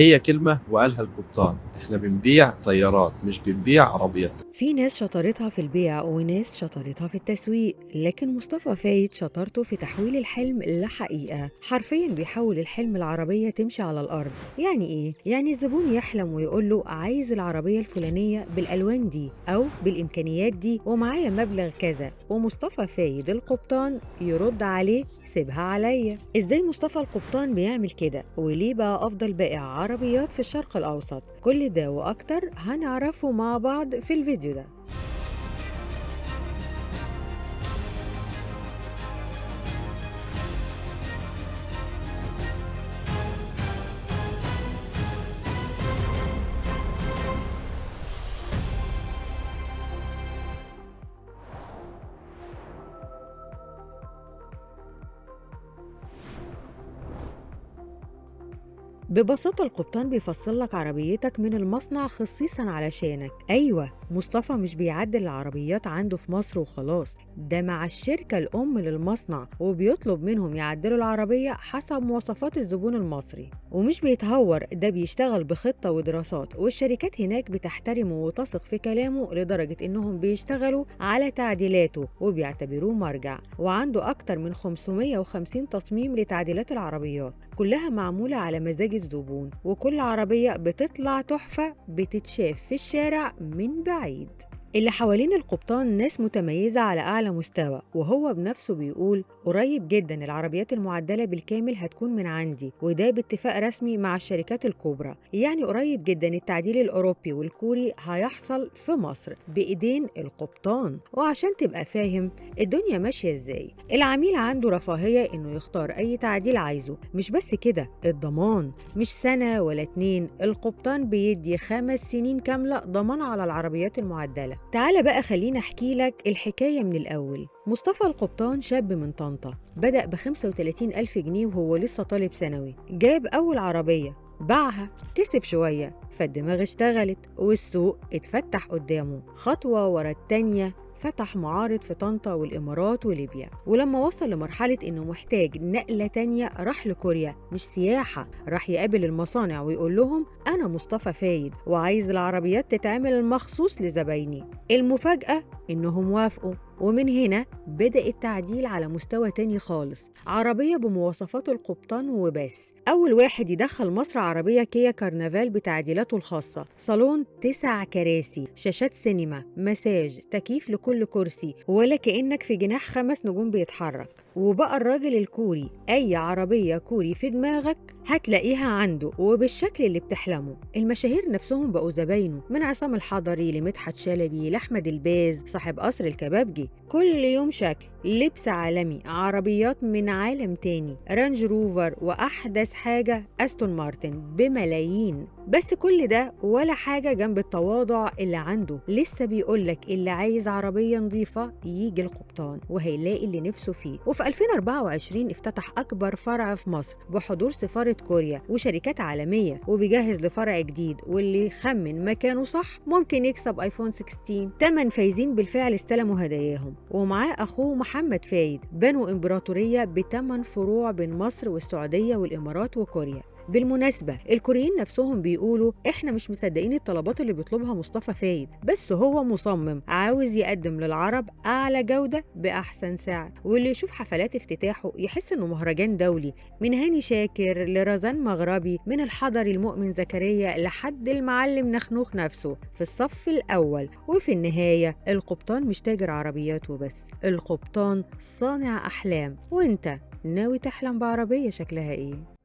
هي كلمة وقالها القبطان، إحنا بنبيع طيارات مش بنبيع عربيات. في ناس شطارتها في البيع وناس شطارتها في التسويق، لكن مصطفى فايد شطارته في تحويل الحلم لحقيقة. حرفيا بيحول الحلم العربية تمشي على الأرض. يعني إيه؟ يعني الزبون يحلم ويقول له عايز العربية الفلانية بالألوان دي أو بالإمكانيات دي ومعايا مبلغ كذا، ومصطفى فايد القبطان يرد عليه سيبها عليا. ازاي مصطفى القبطان بيعمل كده؟ وليه بقى افضل بائع عربيات في الشرق الاوسط؟ كل ده واكتر هنعرفه مع بعض في الفيديو ده. ببساطة القبطان بيفصل لك عربيتك من المصنع خصيصا علشانك. أيوة، مصطفى مش بيعدل العربيات عنده في مصر وخلاص، ده مع الشركة الأم للمصنع وبيطلب منهم يعدلوا العربية حسب مواصفات الزبون المصري. ومش بيتهور، ده بيشتغل بخطة ودراسات، والشركات هناك بتحترمه وتثق في كلامه لدرجة إنهم بيشتغلوا على تعديلاته وبيعتبروه مرجع. وعنده أكتر من 550 تصميم لتعديلات العربيات، كلها معمولة على مزاج الزبون، وكل عربية بتطلع تحفة بتتشاف في الشارع من بعيد. اللي حوالين القبطان ناس متميزة على أعلى مستوى، وهو بنفسه بيقول قريب جدا العربيات المعدلة بالكامل هتكون من عندي، وده باتفاق رسمي مع الشركات الكبرى. يعني قريب جدا التعديل الأوروبي والكوري هيحصل في مصر بإيدين القبطان. وعشان تبقى فاهم الدنيا ماشية ازاي، العميل عنده رفاهية انه يختار اي تعديل عايزه. مش بس كده، الضمان مش سنة ولا اتنين، القبطان بيدي 5 سنين كاملة ضمان على العربيات المعدلة. تعال بقى خلينا احكي لك الحكاية من الأول. مصطفى القبطان شاب من طنطا، بدأ ب35 ألف جنيه وهو لسه طالب ثانوي. جاب أول عربية، باعها، كسب شوية، فالدماغ اشتغلت والسوق اتفتح قدامه. خطوة ورا التانية فتح معارض في طنطا والإمارات وليبيا. ولما وصل لمرحلة إنه محتاج نقلة تانية راح لكوريا، مش سياحة، راح يقابل المصانع ويقول لهم أنا مصطفى فايد وعايز العربيات تتعمل مخصوص لزبايني. المفاجأة إنهم وافقوا، ومن هنا بدأ التعديل على مستوى تاني خالص. عربية بمواصفات القبطان وبس. أول واحد يدخل مصر عربية كيا كارنفال بتعديلاته الخاصة، صالون 9 كراسي، شاشات سينما، مساج، تكييف لكل كرسي، ولا كأنك في جناح 5 نجوم بيتحرك. وبقى الراجل الكوري أي عربية كوري في دماغك هتلاقيها عنده وبالشكل اللي بتحلمه. المشاهير نفسهم بقوا زباينه، من عصام الحضري لمدحت شلبي لأحمد الباز صاحب قصر الكبابجي. كل يوم شكل، لبس عالمي، عربيات من عالم تاني، رانج روفر وأحدث حاجة أستون مارتن بملايين. بس كل ده ولا حاجة جنب التواضع اللي عنده. لسه بيقولك اللي عايز عربية نظيفة يجي القبطان وهيلاقي اللي نفسه فيه. وفي 2024 افتتح أكبر فرع في مصر بحضور سفارة كوريا وشركات عالمية، وبيجهز لفرع جديد، واللي يخمن مكانه صح ممكن يكسب آيفون 16. 8 فايزين بالفعل استلموا هداياهم، ومعاه أخوه محمد فايد بنوا إمبراطورية ب8 فروع بين مصر والسعودية والإمارات وكوريا. بالمناسبة الكوريين نفسهم بيقولوا احنا مش مصدقين الطلبات اللي بيطلبها مصطفى فايد، بس هو مصمم عاوز يقدم للعرب أعلى جودة بأحسن سعر. واللي يشوف حفلات افتتاحه يحس انه مهرجان دولي، من هاني شاكر لرزان مغربي، من الحضري المؤمن زكريا لحد المعلم نخنوخ نفسه في الصف الأول. وفي النهاية القبطان مش تاجر عربيات وبس، القبطان صانع أحلام. وانت ناوي تحلم بعربية شكلها ايه؟